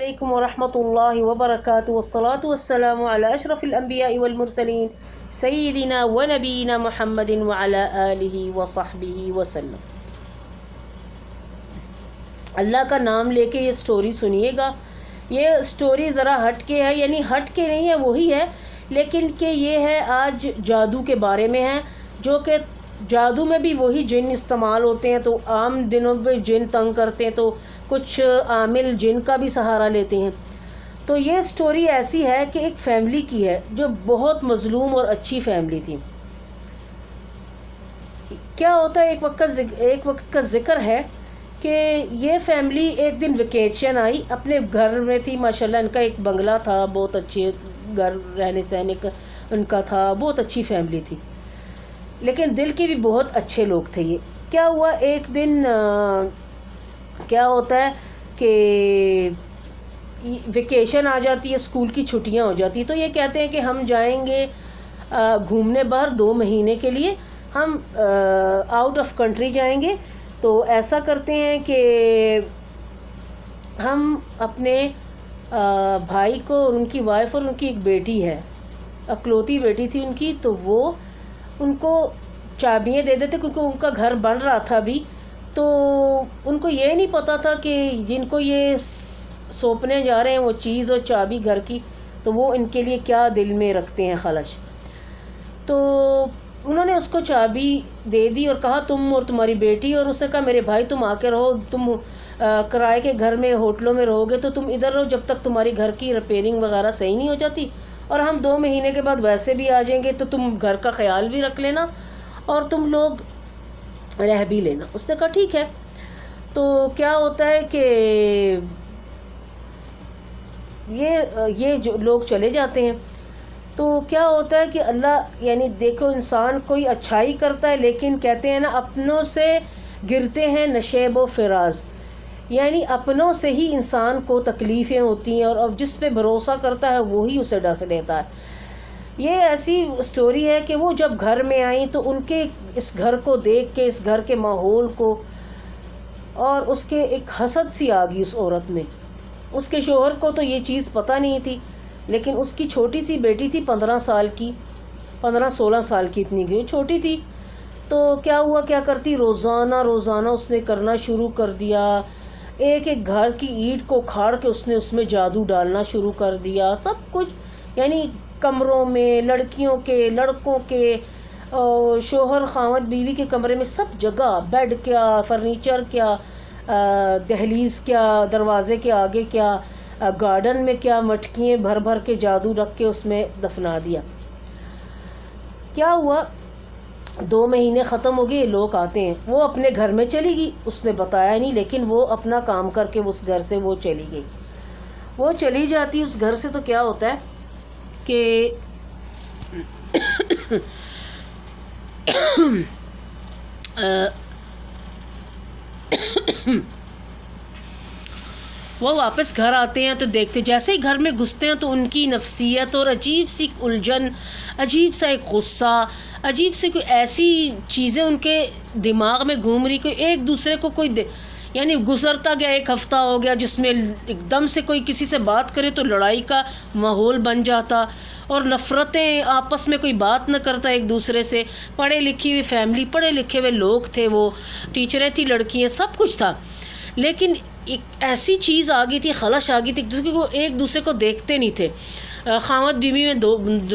علیکم ورحمۃ اللہ وبرکاتہ والصلاة والسلام علی اشرف الانبیاء والمرسلین سیدنا و نبینا محمد وعلی آلہ وصحبہ وسلم۔ اللہ کا نام لے کے یہ سٹوری سنیے گا۔ یہ سٹوری ذرا ہٹ کے ہے، یعنی ہٹ کے نہیں ہے، وہی ہے، لیکن کہ یہ ہے آج جادو کے بارے میں ہے، جو کہ جادو میں بھی وہی جن استعمال ہوتے ہیں۔ تو عام دنوں میں جن تنگ کرتے ہیں تو کچھ عامل جن کا بھی سہارا لیتے ہیں۔ تو یہ سٹوری ایسی ہے کہ ایک فیملی کی ہے جو بہت مظلوم اور اچھی فیملی تھی۔ کیا ہوتا ہے، ایک وقت کا ذکر ہے کہ یہ فیملی ایک دن ویکیشن آئی، اپنے گھر میں تھی، ماشاءاللہ ان کا ایک بنگلہ تھا، بہت اچھے گھر رہنے سہنے کا ان کا تھا، بہت اچھی فیملی تھی، لیکن دل کے بھی بہت اچھے لوگ تھے۔ یہ کیا ہوا، ایک دن کیا ہوتا ہے کہ ویکیشن آ جاتی ہے، اسکول کی چھٹیاں ہو جاتی ہیں، تو یہ کہتے ہیں کہ ہم جائیں گے گھومنے باہر 2 مہینے کے لیے، ہم آؤٹ آف کنٹری جائیں گے۔ تو ایسا کرتے ہیں کہ ہم اپنے بھائی کو اور ان کی وائف اور ان کی ایک بیٹی ہے، اکلوتی بیٹی تھی ان کی، تو وہ ان کو چابیاں دے دیتے، کیونکہ ان کا گھر بن رہا تھا ابھی۔ تو ان کو یہ نہیں پتہ تھا کہ جن کو یہ سونپنے جا رہے ہیں وہ چیز اور چابی گھر کی، تو وہ ان کے لیے کیا دل میں رکھتے ہیں خلش۔ تو انہوں نے اس کو چابی دے دی اور کہا تم اور تمہاری بیٹی، اور اس نے کہا میرے بھائی تم آ کے رہو، تم کرائے کے گھر میں ہوٹلوں میں رہو گے تو تم ادھر رہو جب تک تمہاری گھر کی ریپیئرنگ وغیرہ صحیح نہیں ہو جاتی، اور ہم 2 مہینے کے بعد ویسے بھی آ جائیں گے، تو تم گھر کا خیال بھی رکھ لینا اور تم لوگ رہ بھی لینا۔ اس نے کہا ٹھیک ہے۔ تو کیا ہوتا ہے کہ یہ جو لوگ چلے جاتے ہیں، تو کیا ہوتا ہے کہ اللہ، یعنی دیکھو انسان کوئی اچھائی کرتا ہے، لیکن کہتے ہیں نا اپنوں سے گرتے ہیں نشیب و فراز، یعنی اپنوں سے ہی انسان کو تکلیفیں ہوتی ہیں، اور اب جس پہ بھروسہ کرتا ہے وہی اسے ڈس لیتا ہے۔ یہ ایسی سٹوری ہے کہ وہ جب گھر میں آئیں تو ان کے اس گھر کو دیکھ کے، اس گھر کے ماحول کو، اور اس کے ایک حسد سی آ گئی اس عورت میں۔ اس کے شوہر کو تو یہ چیز پتہ نہیں تھی، لیکن اس کی چھوٹی سی بیٹی تھی 15 سال کی، 15-16 سال کی، اتنی کی چھوٹی تھی۔ تو کیا ہوا، کیا کرتی، روزانہ اس نے کرنا شروع کر دیا، ایک گھر کی اینٹ کو کھاڑ کے اس نے اس میں جادو ڈالنا شروع کر دیا، سب کچھ، یعنی کمروں میں، لڑکیوں کے، لڑکوں کے، شوہر خاوند بیوی کے کمرے میں، سب جگہ، بیڈ کیا، فرنیچر کیا، دہلیز کیا، دروازے کے آگے کیا، گارڈن میں کیا، مٹکیاں بھر بھر کے جادو رکھ کے اس میں دفنا دیا۔ کیا ہوا، 2 مہینے ختم ہو گئے، لوگ آتے ہیں، وہ اپنے گھر میں چلی گئی، اس نے بتایا نہیں، لیکن وہ اپنا کام کر کے اس گھر سے وہ چلی گئی۔ وہ چلی جاتی اس گھر سے، تو کیا ہوتا ہے کہ وہ واپس گھر آتے ہیں تو دیکھتے، جیسے ہی گھر میں گھستے ہیں تو ان کی نفسیت اور عجیب سی الجھن، عجیب سا ایک غصہ، عجیب سے کوئی ایسی چیزیں ان کے دماغ میں گھوم رہی، کوئی ایک دوسرے کو یعنی گزرتا گیا 1 ہفتہ ہو گیا جس میں ایک دم سے کوئی کسی سے بات کرے تو لڑائی کا ماحول بن جاتا، اور نفرتیں، آپس میں کوئی بات نہ کرتا ایک دوسرے سے۔ پڑھے لکھی ہوئی فیملی، پڑھے لکھے ہوئے لوگ تھے، وہ ٹیچریں تھی، لڑکیاں، سب کچھ تھا، لیکن ایک ایسی چیز آ گئی تھی، خلش آ گئی تھی، ایک دوسرے کو دیکھتے نہیں تھے۔ خاوند بیوی میں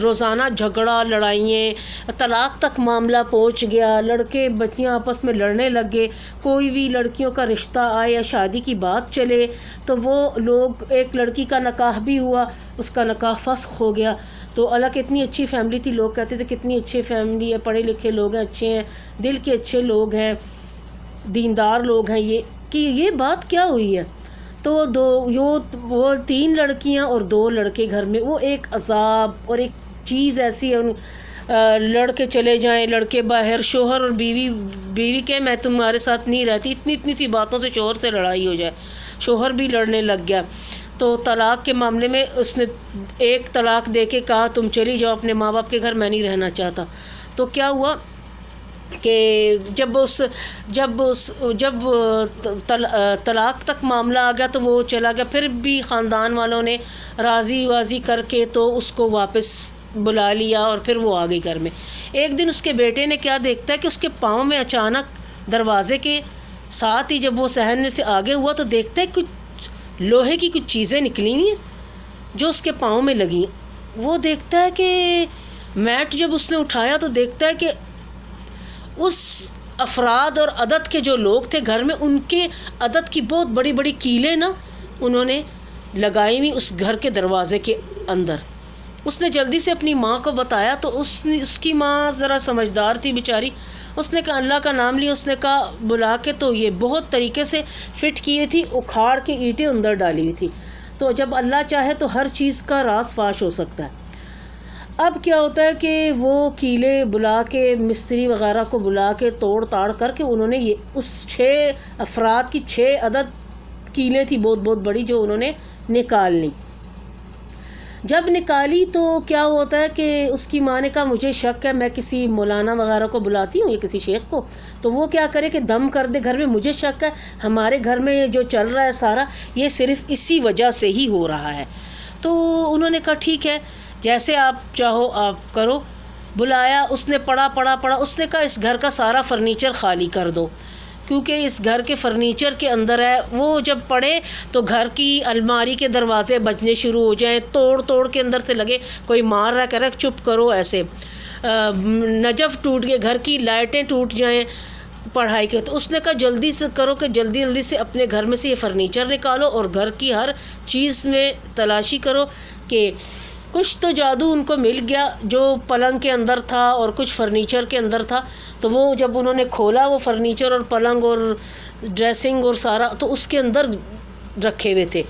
روزانہ جھگڑا، لڑائیاں، طلاق تک معاملہ پہنچ گیا، لڑکے بچیاں آپس میں لڑنے لگے، کوئی بھی لڑکیوں کا رشتہ آئے یا شادی کی بات چلے تو وہ لوگ، ایک لڑکی کا نکاح بھی ہوا، اس کا نکاح فسخ ہو گیا۔ تو اللہ، کتنی اچھی فیملی تھی، لوگ کہتے تھے کتنی اچھی فیملی ہے، پڑھے لکھے لوگ ہیں، اچھے ہیں، دل کے اچھے لوگ ہیں، دیندار لوگ ہیں، یہ بات کیا ہوئی ہے؟ تو وہ 3 لڑکیاں اور 2 لڑکے گھر میں، وہ ایک عذاب اور ایک چیز ایسی ہے، لڑکے چلے جائیں، لڑکے باہر، شوہر اور بیوی کہ میں تمہارے ساتھ نہیں رہتی، اتنی سی باتوں سے شوہر سے لڑائی ہو جائے، شوہر بھی لڑنے لگ گیا۔ تو طلاق کے معاملے میں اس نے 1 طلاق دے کے کہا تم چلی جاؤ اپنے ماں باپ کے گھر، میں نہیں رہنا چاہتا۔ تو کیا ہوا، کہ جب طلاق تک معاملہ آ گیا تو وہ چلا گیا، پھر بھی خاندان والوں نے راضی وازی کر کے تو اس کو واپس بلا لیا اور پھر وہ آ گئی گھر میں۔ ایک دن اس کے بیٹے نے کیا دیکھتا ہے کہ اس کے پاؤں میں اچانک دروازے کے ساتھ ہی جب وہ صحن میں سے آگے ہوا تو دیکھتا ہے کچھ لوہے کی کچھ چیزیں نکلی ہوئی ہیں جو اس کے پاؤں میں لگی۔ وہ دیکھتا ہے کہ میٹ جب اس نے اٹھایا تو دیکھتا ہے کہ اس افراد اور عدد کے جو لوگ تھے گھر میں، ان کے عدد کی بہت بڑی بڑی کیلیں نا انہوں نے لگائی ہوئی اس گھر کے دروازے کے اندر۔ اس نے جلدی سے اپنی ماں کو بتایا تو اس کی ماں ذرا سمجھدار تھی بیچاری، اس نے کہا اللہ کا نام لیا، اس نے کہا بلا کے تو یہ بہت طریقے سے فٹ کیے تھی، اکھاڑ کے اینٹیں اندر ڈالی ہوئی تھی۔ تو جب اللہ چاہے تو ہر چیز کا راز فاش ہو سکتا ہے۔ اب کیا ہوتا ہے کہ وہ کیلے بلا کے مستری وغیرہ کو بلا کے توڑ تاڑ کر کے انہوں نے یہ اس 6 افراد کی 6 عدد کیلیں تھی بہت بہت بڑی جو انہوں نے نکال لی۔ جب نکالی تو کیا ہوتا ہے کہ اس کی ماں نے کہا مجھے شک ہے، میں کسی مولانا وغیرہ کو بلاتی ہوں یا کسی شیخ کو، تو وہ کیا کرے کہ دم کر دے گھر میں، مجھے شک ہے ہمارے گھر میں یہ جو چل رہا ہے سارا یہ صرف اسی وجہ سے ہی ہو رہا ہے۔ تو انہوں نے کہا ٹھیک ہے جیسے آپ چاہو آپ کرو۔ بلایا، اس نے پڑھا، اس نے کہا اس گھر کا سارا فرنیچر خالی کر دو کیونکہ اس گھر کے فرنیچر کے اندر ہے۔ وہ جب پڑھے تو گھر کی الماری کے دروازے بجنے شروع ہو جائیں، توڑ کے اندر سے لگے کوئی مار رہا، کہہ رہا چپ کرو ایسے، نجف ٹوٹ گئے، گھر کی لائٹیں ٹوٹ جائیں پڑھائی کے۔ تو اس نے کہا جلدی سے کرو کہ جلدی سے اپنے گھر میں سے یہ فرنیچر نکالو اور گھر کی ہر چیز میں تلاشی کرو کہ کچھ تو جادو ان کو مل گیا جو پلنگ کے اندر تھا اور کچھ فرنیچر کے اندر تھا۔ تو وہ جب انہوں نے کھولا وہ فرنیچر اور پلنگ اور ڈریسنگ اور سارا تو اس کے اندر رکھے ہوئے تھے،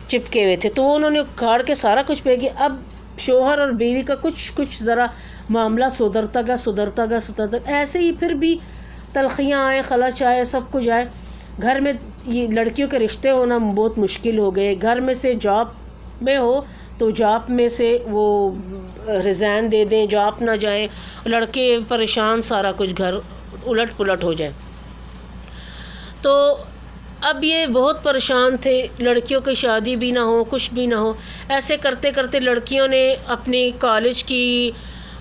چپکے ہوئے تھے، تو انہوں نے کاٹ کے سارا کچھ پھینک گیا۔ اب شوہر اور بیوی کا کچھ ذرا معاملہ سدھرتا گیا، ایسے ہی پھر بھی تلخیاں آئے، خلچ آئے، سب کچھ آئے۔ گھر میں یہ لڑکیوں کے رشتے ہونا بہت مشکل ہو گئے، گھر میں سے جاب میں ہو تو جاب میں سے وہ ریزائن دے دیں، جاب نہ جائیں، لڑکے پریشان، سارا کچھ گھر الٹ پلٹ ہو جائے۔ تو اب یہ بہت پریشان تھے، لڑکیوں کی شادی بھی نہ ہو، کچھ بھی نہ ہو، ایسے کرتے کرتے لڑکیوں نے اپنی کالج کی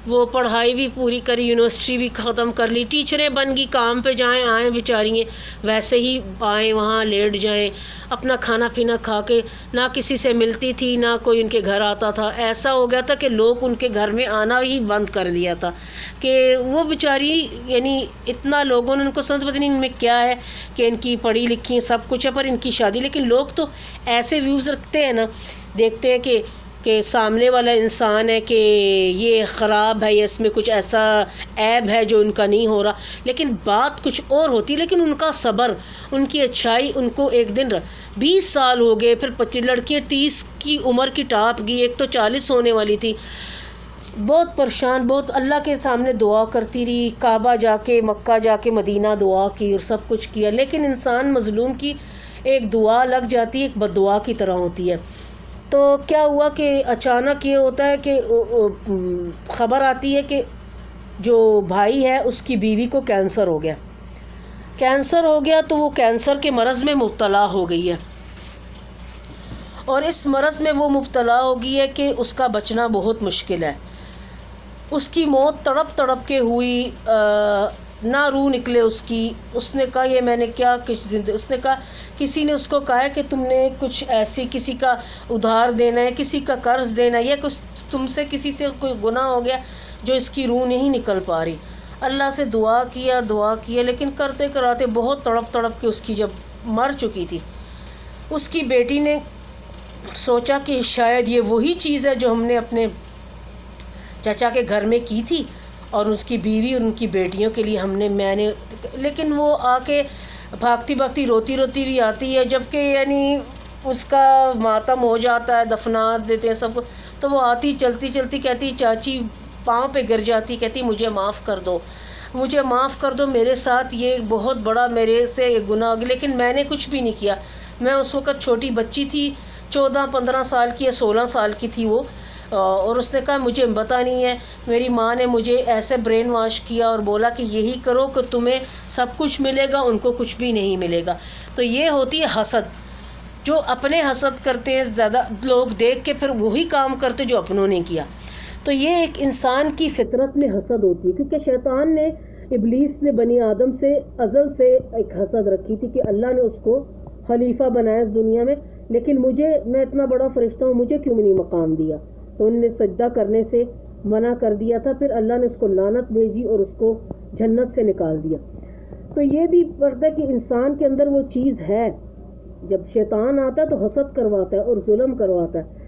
وہ پڑھائی بھی پوری کری، یونیورسٹی بھی ختم کر لی، ٹیچریں بن گئی، کام پہ جائیں آئیں بیچاریاں ویسے ہی آئیں وہاں لیٹ جائیں، اپنا کھانا پینا کھا کے، نہ کسی سے ملتی تھی نہ کوئی ان کے گھر آتا تھا۔ ایسا ہو گیا تھا کہ لوگ ان کے گھر میں آنا ہی بند کر دیا تھا کہ وہ بیچاری، یعنی اتنا لوگوں نے ان کو سمجھ پتہ نہیں ان میں کیا ہے کہ ان کی پڑھی لکھی سب کچھ ہے پر ان کی شادی، لیکن لوگ تو ایسے ویوز رکھتے ہیں نا، دیکھتے ہیں کہ سامنے والا انسان ہے کہ یہ خراب ہے یا اس میں کچھ ایسا عیب ہے جو ان کا نہیں ہو رہا، لیکن بات کچھ اور ہوتی، لیکن ان کا صبر، ان کی اچھائی ان کو ایک دن 20 سال ہو گئے، پھر 25 لڑکیاں 30 کی عمر کی ٹاپ گئی، ایک تو 40 ہونے والی تھی، بہت پریشان، بہت اللہ کے سامنے دعا کرتی رہی، کعبہ جا کے، مکہ جا کے، مدینہ دعا کی اور سب کچھ کیا، لیکن انسان مظلوم کی ایک دعا لگ جاتی ہے، ایک بد دعا کی طرح ہوتی ہے۔ تو کیا ہوا کہ اچانک یہ ہوتا ہے کہ خبر آتی ہے کہ جو بھائی ہے اس کی بیوی کو کینسر ہو گیا تو وہ کینسر کے مرض میں مبتلا ہو گئی ہے، اور اس مرض میں وہ مبتلا ہو گئی ہے کہ اس کا بچنا بہت مشکل ہے۔ اس کی موت تڑپ تڑپ کے ہوئی، نہ روح نکلے اس کی۔ اس نے کہا یہ میں نے کیا اس نے کہا کسی نے اس کو کہا ہے کہ تم نے کچھ ایسی کسی کا ادھار دینا ہے، کسی کا قرض دینا ہے، یا کچھ تم سے کسی سے کوئی گناہ ہو گیا جو اس کی روح نہیں نکل پا رہی۔ اللہ سے دعا کیا لیکن کرتے کراتے بہت تڑپ تڑپ کے اس کی جب مر چکی تھی، اس کی بیٹی نے سوچا کہ شاید یہ وہی چیز ہے جو ہم نے اپنے چچا کے گھر میں کی تھی اور اس کی بیوی اور ان کی بیٹیوں کے لیے میں نے لیکن وہ آ کے بھاگتی روتی بھی آتی ہے، جبکہ یعنی اس کا ماتم ہو جاتا ہے، دفنا دیتے ہیں سب کو، تو وہ آتی چلتی کہتی چاچی پاؤں پہ گر جاتی، کہتی مجھے معاف کر دو، میرے ساتھ یہ بہت بڑا میرے سے گناہ ہو گیا، لیکن میں نے کچھ بھی نہیں کیا، میں اس وقت چھوٹی بچی تھی، 14-15 سال کی یا 16 سال کی تھی وہ، اور اس نے کہا مجھے پتہ نہیں ہے، میری ماں نے مجھے ایسے برین واش کیا اور بولا کہ یہی کرو کہ تمہیں سب کچھ ملے گا، ان کو کچھ بھی نہیں ملے گا۔ تو یہ ہوتی ہے حسد، جو اپنے حسد کرتے ہیں، زیادہ لوگ دیکھ کے پھر وہی کام کرتے جو اپنوں نے کیا۔ تو یہ ایک انسان کی فطرت میں حسد ہوتی ہے، کیونکہ شیطان نے، ابلیس نے بنی آدم سے ازل سے ایک حسد رکھی تھی کہ اللہ نے اس کو خلیفہ بنایا اس دنیا میں، لیکن میں اتنا بڑا فرشتہ ہوں، مجھے کیوں نہیں مقام دیا؟ تو انہوں نے سجدہ کرنے سے منع کر دیا تھا، پھر اللہ نے اس کو لعنت بھیجی اور اس کو جنت سے نکال دیا۔ تو یہ بھی پڑتا ہے کہ انسان کے اندر وہ چیز ہے، جب شیطان آتا ہے تو حسد کرواتا ہے اور ظلم کرواتا ہے۔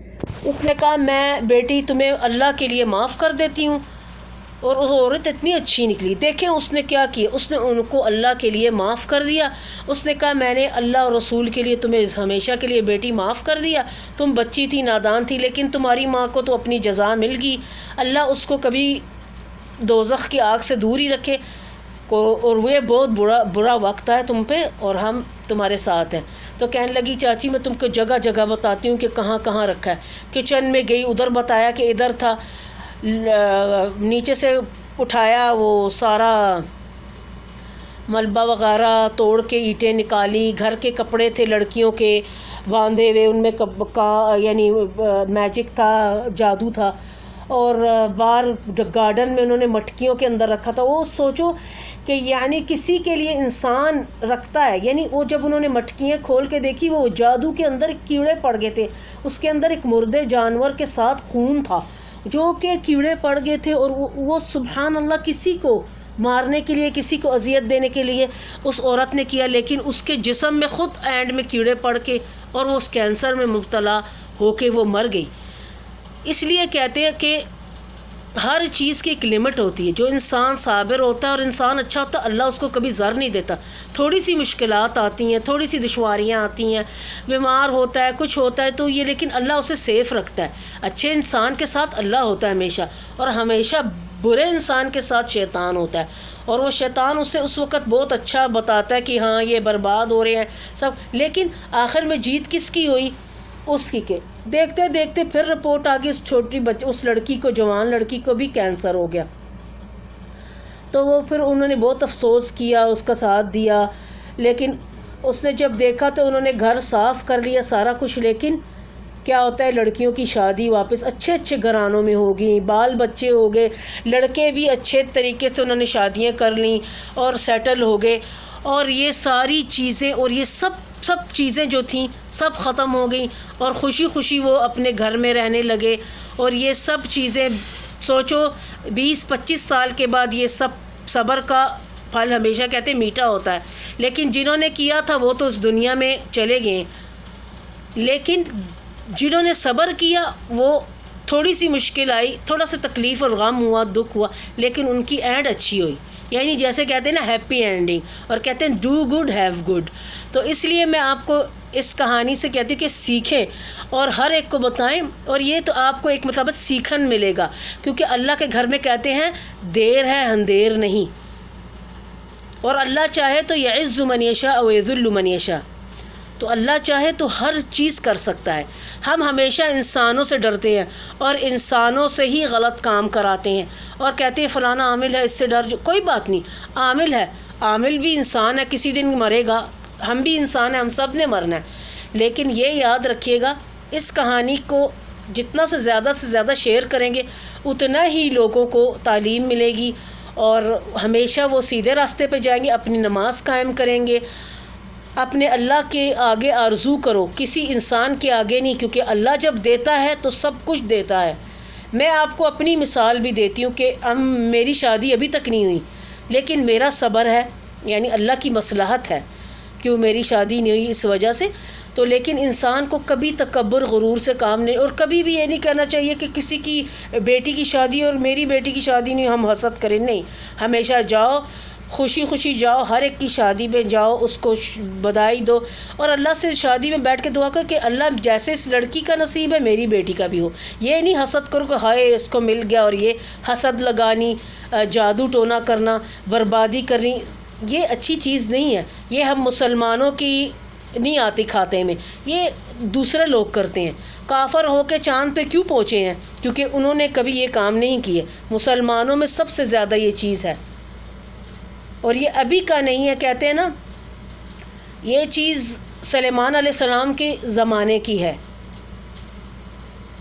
اس نے کہا میں بیٹی تمہیں اللہ کے لیے معاف کر دیتی ہوں، اور وہ عورت اتنی اچھی نکلی۔ دیکھیں اس نے کیا کیا، اس نے ان کو اللہ کے لیے معاف کر دیا۔ اس نے کہا میں نے اللہ اور رسول کے لیے تمہیں ہمیشہ کے لیے بیٹی معاف کر دیا، تم بچی تھی، نادان تھی، لیکن تمہاری ماں کو تو اپنی جزا مل گئی، اللہ اس کو کبھی دوزخ کی آگ سے دور ہی رکھے، اور وہ بہت برا وقت ہے تم پہ، اور ہم تمہارے ساتھ ہیں۔ تو کہنے لگی چاچی میں تم کو جگہ جگہ بتاتی ہوں کہ کہاں کہاں رکھا ہے۔ کچن میں گئی، ادھر بتایا کہ ادھر تھا، نیچے سے اٹھایا وہ سارا ملبہ وغیرہ توڑ کے اینٹیں نکالی، گھر کے کپڑے تھے لڑکیوں کے باندھے ہوئے، ان میں یعنی میجک تھا، جادو تھا، اور باہر گارڈن میں انہوں نے مٹکیوں کے اندر رکھا تھا۔ وہ سوچو کہ یعنی کسی کے لیے انسان رکھتا ہے، یعنی وہ جب انہوں نے مٹکیاں کھول کے دیکھی، وہ جادو کے اندر کیڑے پڑ گئے تھے، اس کے اندر ایک مردے جانور کے ساتھ خون تھا جو کہ کیڑے پڑ گئے تھے، اور وہ سبحان اللہ کسی کو مارنے کے لیے، کسی کو اذیت دینے کے لیے اس عورت نے کیا، لیکن اس کے جسم میں خود اینڈ میں کیڑے پڑ کے اور وہ اس کینسر میں مبتلا ہو کے وہ مر گئی۔ اس لیے کہتے ہیں کہ ہر چیز کی ایک لمٹ ہوتی ہے۔ جو انسان صابر ہوتا ہے اور انسان اچھا ہوتا ہے، اللہ اس کو کبھی ضر نہیں دیتا۔ تھوڑی سی مشکلات آتی ہیں، تھوڑی سی دشواریاں آتی ہیں، بیمار ہوتا ہے، کچھ ہوتا ہے، تو یہ لیکن اللہ اسے سیف رکھتا ہے۔ اچھے انسان کے ساتھ اللہ ہوتا ہے ہمیشہ، اور ہمیشہ برے انسان کے ساتھ شیطان ہوتا ہے، اور وہ شیطان اسے اس وقت بہت اچھا بتاتا ہے کہ ہاں یہ برباد ہو رہے ہیں سب، لیکن آخر میں جیت کس کی ہوئی؟ اس کی کے دیکھتے دیکھتے پھر رپورٹ آ گئی، اس چھوٹی بچی، اس لڑکی کو، جوان لڑکی کو بھی کینسر ہو گیا۔ تو وہ پھر انہوں نے بہت افسوس کیا، اس کا ساتھ دیا، لیکن اس نے جب دیکھا تو انہوں نے گھر صاف کر لیا سارا کچھ، لیکن کیا ہوتا ہے لڑکیوں کی شادی واپس اچھے اچھے گھرانوں میں ہو گئی، بال بچے ہو گئے، لڑکے بھی اچھے طریقے سے انہوں نے شادیاں کر لیں اور سیٹل ہو گئے، اور یہ ساری چیزیں اور یہ سب چیزیں جو تھیں سب ختم ہو گئیں، اور خوشی خوشی وہ اپنے گھر میں رہنے لگے۔ اور یہ سب چیزیں سوچو 20-25 سال کے بعد یہ سب صبر کا پھل ہمیشہ کہتے ہیں میٹھا ہوتا ہے، لیکن جنہوں نے کیا تھا وہ تو اس دنیا میں چلے گئے، لیکن جنہوں نے صبر کیا وہ تھوڑی سی مشکل آئی، تھوڑا سا تکلیف اور غم ہوا، دکھ ہوا، لیکن ان کی اینڈ اچھی ہوئی، یعنی جیسے کہتے ہیں نا ہیپی اینڈنگ، اور کہتے ہیں ڈو گڈ ہیو گڈ۔ تو اس لیے میں آپ کو اس کہانی سے کہتی ہوں کہ سیکھیں اور ہر ایک کو بتائیں، اور یہ تو آپ کو ایک مطابق سیکھن ملے گا، کیونکہ اللہ کے گھر میں کہتے ہیں دیر ہے اندھیر نہیں، اور اللہ چاہے تو یعز من یشاء و یذل من یشاء، تو اللہ چاہے تو ہر چیز کر سکتا ہے۔ ہم ہمیشہ انسانوں سے ڈرتے ہیں اور انسانوں سے ہی غلط کام کراتے ہیں، اور کہتے ہیں فلانا عامل ہے اس سے ڈر، کوئی بات نہیں، عامل ہے، عامل بھی انسان ہے، کسی دن مرے گا، ہم بھی انسان ہیں، ہم سب نے مرنا ہے، لیکن یہ یاد رکھیے گا اس کہانی کو جتنا سے زیادہ شیئر کریں گے اتنا ہی لوگوں کو تعلیم ملے گی، اور ہمیشہ وہ سیدھے راستے پہ جائیں گے، اپنی نماز قائم کریں گے، اپنے اللہ کے آگے آرزو کرو، کسی انسان کے آگے نہیں، کیونکہ اللہ جب دیتا ہے تو سب کچھ دیتا ہے۔ میں آپ کو اپنی مثال بھی دیتی ہوں کہ میری شادی ابھی تک نہیں ہوئی، لیکن میرا صبر ہے، یعنی اللہ کی مصلحت ہے کیوں میری شادی نہیں ہوئی اس وجہ سے۔ تو لیکن انسان کو کبھی تکبر غرور سے کام نہیں، اور کبھی بھی یہ نہیں کہنا چاہیے کہ کسی کی بیٹی کی شادی اور میری بیٹی کی شادی نہیں ہم حسد کریں، نہیں، ہمیشہ جاؤ، خوشی خوشی جاؤ، ہر ایک کی شادی میں جاؤ، اس کو بدائی دو، اور اللہ سے شادی میں بیٹھ کے دعا کرو کہ اللہ جیسے اس لڑکی کا نصیب ہے میری بیٹی کا بھی ہو۔ یہ نہیں حسد کرو کہ ہائے اس کو مل گیا، اور یہ حسد لگانی، جادو ٹونا کرنا، بربادی کرنی، یہ اچھی چیز نہیں ہے۔ یہ ہم مسلمانوں کی نہیں آتی کھاتے میں، یہ دوسرے لوگ کرتے ہیں۔ کافر ہو کے چاند پہ کیوں پہنچے ہیں؟ کیونکہ انہوں نے کبھی یہ کام نہیں کیے۔ مسلمانوں میں سب سے زیادہ یہ چیز ہے، اور یہ ابھی کا نہیں ہے، کہتے ہیں نا یہ چیز سلیمان علیہ السلام کے زمانے کی ہے۔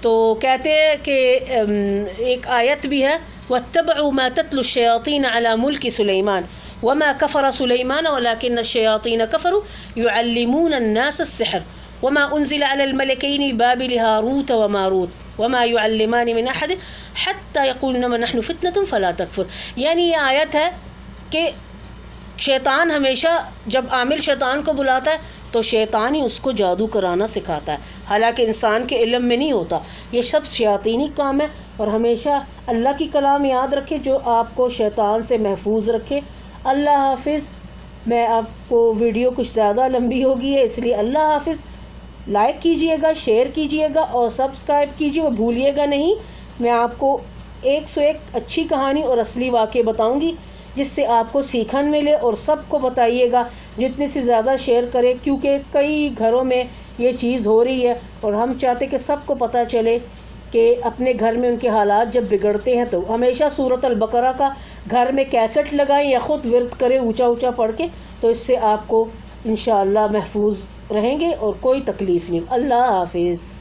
تو کہتے ہیں کہ ایک آیت بھی ہے وَاتَّبَعُوا مَا تَتْلُو الشَّيَاطِينَ عَلَى مُلْكِ سُلَيْمَانَ وَمَا كَفَرَ سُلَيْمَانَ وَلَكِنَّ الشَّيَاطِينَ كَفَرُوا يُعَلِّمُونَ النَّاسَ السِّحْرَ وَمَا أُنزِلَ عَلَى الْمَلَكَيْنِ بِبَابِلِ هَارُوتَ وَمَارُوتَ وَمَا يُعَلِّمَانِ مِنْ أَحَدٍ حَتَّى يَقُولَا إِنَّمَا نَحْنُ فِتْنَةٌ فَلَا تَكْفُرْ۔ یعنی یہ آیت ہے کہ شیطان ہمیشہ جب عامل شیطان کو بلاتا ہے تو شیطان ہی اس کو جادو کرانا سکھاتا ہے، حالانکہ انسان کے علم میں نہیں ہوتا۔ یہ سب شیاطینی کام ہے، اور ہمیشہ اللہ کی کلام یاد رکھے جو آپ کو شیطان سے محفوظ رکھے۔ اللہ حافظ۔ میں آپ کو ویڈیو کچھ زیادہ لمبی ہوگی ہے، اس لیے اللہ حافظ۔ لائک کیجئے گا، شیئر کیجئے گا اور سبسکرائب کیجئے، اور بھولیے گا نہیں، میں آپ کو 101 اچھی کہانی اور اصلی واقعے بتاؤں گی جس سے آپ کو سیکھن ملے، اور سب کو بتائیے گا جتنے سے زیادہ شیئر کرے، کیونکہ کئی گھروں میں یہ چیز ہو رہی ہے اور ہم چاہتے کہ سب کو پتہ چلے کہ اپنے گھر میں ان کے حالات جب بگڑتے ہیں تو ہمیشہ سورۃ البقرہ کا گھر میں کیسٹ لگائیں یا خود ورد کریں اونچا اونچا پڑھ کے، تو اس سے آپ کو انشاءاللہ محفوظ رہیں گے اور کوئی تکلیف نہیں۔ اللہ حافظ۔